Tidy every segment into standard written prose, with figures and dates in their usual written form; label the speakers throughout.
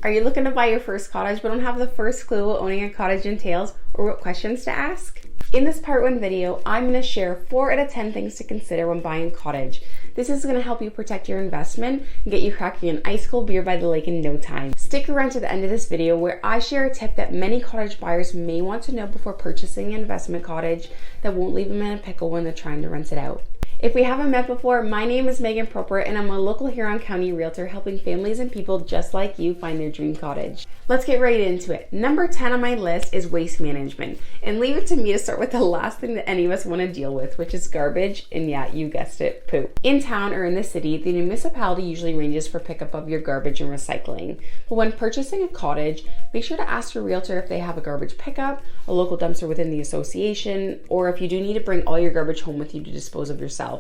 Speaker 1: Are you looking to buy your first cottage but don't have the first clue what owning a cottage entails or what questions to ask? In this part 1 video, I'm going to share 4 out of 10 things to consider when buying a cottage. This is going to help you protect your investment and get you cracking an ice cold beer by the lake in no time. Stick around to the end of this video where I share a tip that many cottage buyers may want to know before purchasing an investment cottage that won't leave them in a pickle when they're trying to rent it out. If we haven't met before, my name is Megan Proper and I'm a local Huron County realtor helping families and people just like you find their dream cottage. Let's get right into it. Number 10 on my list is waste management. And leave it to me to start with the last thing that any of us want to deal with, which is garbage, and yeah, you guessed it, poop. In town or in the city, the municipality usually arranges for pickup of your garbage and recycling. But when purchasing a cottage, make sure to ask your realtor if they have a garbage pickup, a local dumpster within the association, or if you do need to bring all your garbage home with you to dispose of yourself.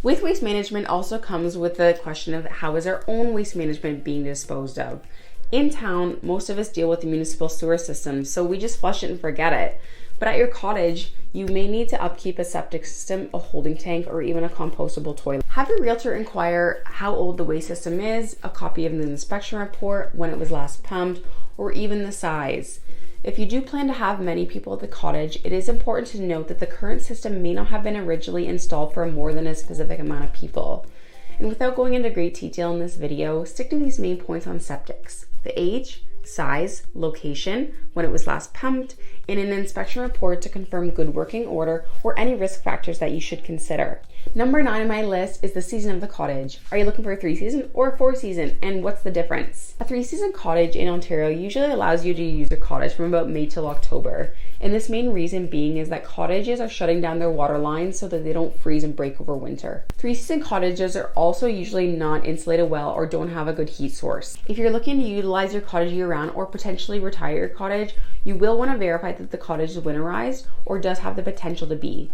Speaker 1: With waste management also comes with the question of how is our own waste management being disposed of. In town, most of us deal with the municipal sewer system, so we just flush it and forget it. But at your cottage, you may need to upkeep a septic system, a holding tank, or even a compostable toilet. Have your realtor inquire how old the waste system is, a copy of the inspection report, when it was last pumped, or even the size. If you do plan to have many people at the cottage, it is important to note that the current system may not have been originally installed for more than a specific amount of people. And without going into great detail in this video, stick to these main points on septics: the age, size, location, when it was last pumped, and an inspection report to confirm good working order or any risk factors that you should consider. Number 9 on my list is the season of the cottage. Are you looking for a 3-season or a 4-season, and what's the difference? A 3-season cottage in Ontario usually allows you to use your cottage from about May till October. And this main reason being is that cottages are shutting down their water lines so that they don't freeze and break over winter. 3-season cottages are also usually not insulated well or don't have a good heat source. If you're looking to utilize your cottage year-round or potentially retire your cottage, you will want to verify that the cottage is winterized or does have the potential to be.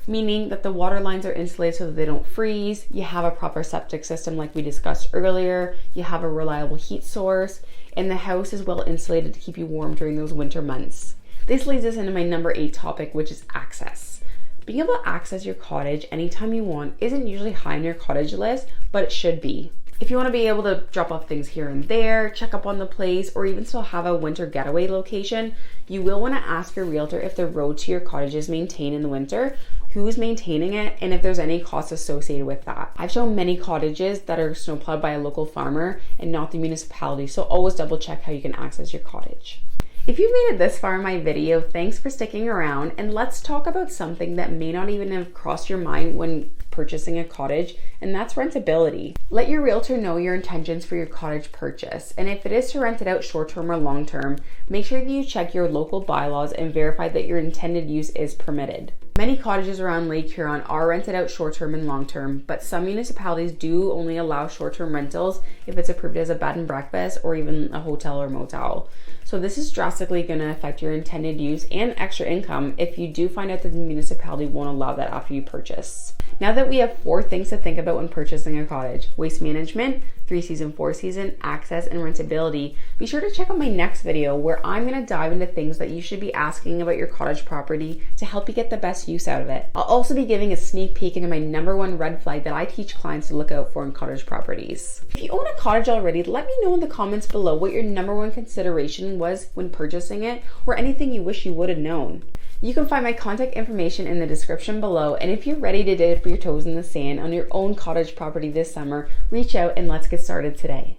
Speaker 1: Meaning that the water lines are insulated so that they don't freeze, you have a proper septic system like we discussed earlier, you have a reliable heat source, and the house is well insulated to keep you warm during those winter months. This leads us into my number 8 topic, which is access. Being able to access your cottage anytime you want isn't usually high on your cottage list, but it should be. If you want to be able to drop off things here and there, check up on the place, or even still have a winter getaway location, you will want to ask your realtor if the road to your cottage is maintained in the winter, who's maintaining it, and if there's any costs associated with that. I've shown many cottages that are snowplowed by a local farmer and not the municipality, so always double check how you can access your cottage. If you've made it this far in my video, thanks for sticking around, and let's talk about something that may not even have crossed your mind when purchasing a cottage, and that's rentability. Let your realtor know your intentions for your cottage purchase, and if it is to rent it out short-term or long-term, make sure that you check your local bylaws and verify that your intended use is permitted. Many cottages around Lake Huron are rented out short-term and long-term, but some municipalities do only allow short-term rentals if it's approved as a bed and breakfast or even a hotel or motel. So this is drastically going to affect your intended use and extra income if you do find out that the municipality won't allow that after you purchase. Now that we have 4 things to think about when purchasing a cottage: waste management, 3-season, 4-season, access, and rentability, be sure to check out my next video where I'm going to dive into things that you should be asking about your cottage property to help you get the best use out of it. I'll also be giving a sneak peek into my number 1 red flag that I teach clients to look out for in cottage properties. If you own a cottage already, let me know in the comments below what your number 1 consideration was when purchasing it, or anything you wish you would have known. You can find my contact information in the description below, and if you're ready to dip your toes in the sand on your own cottage property this summer, reach out and let's get started today.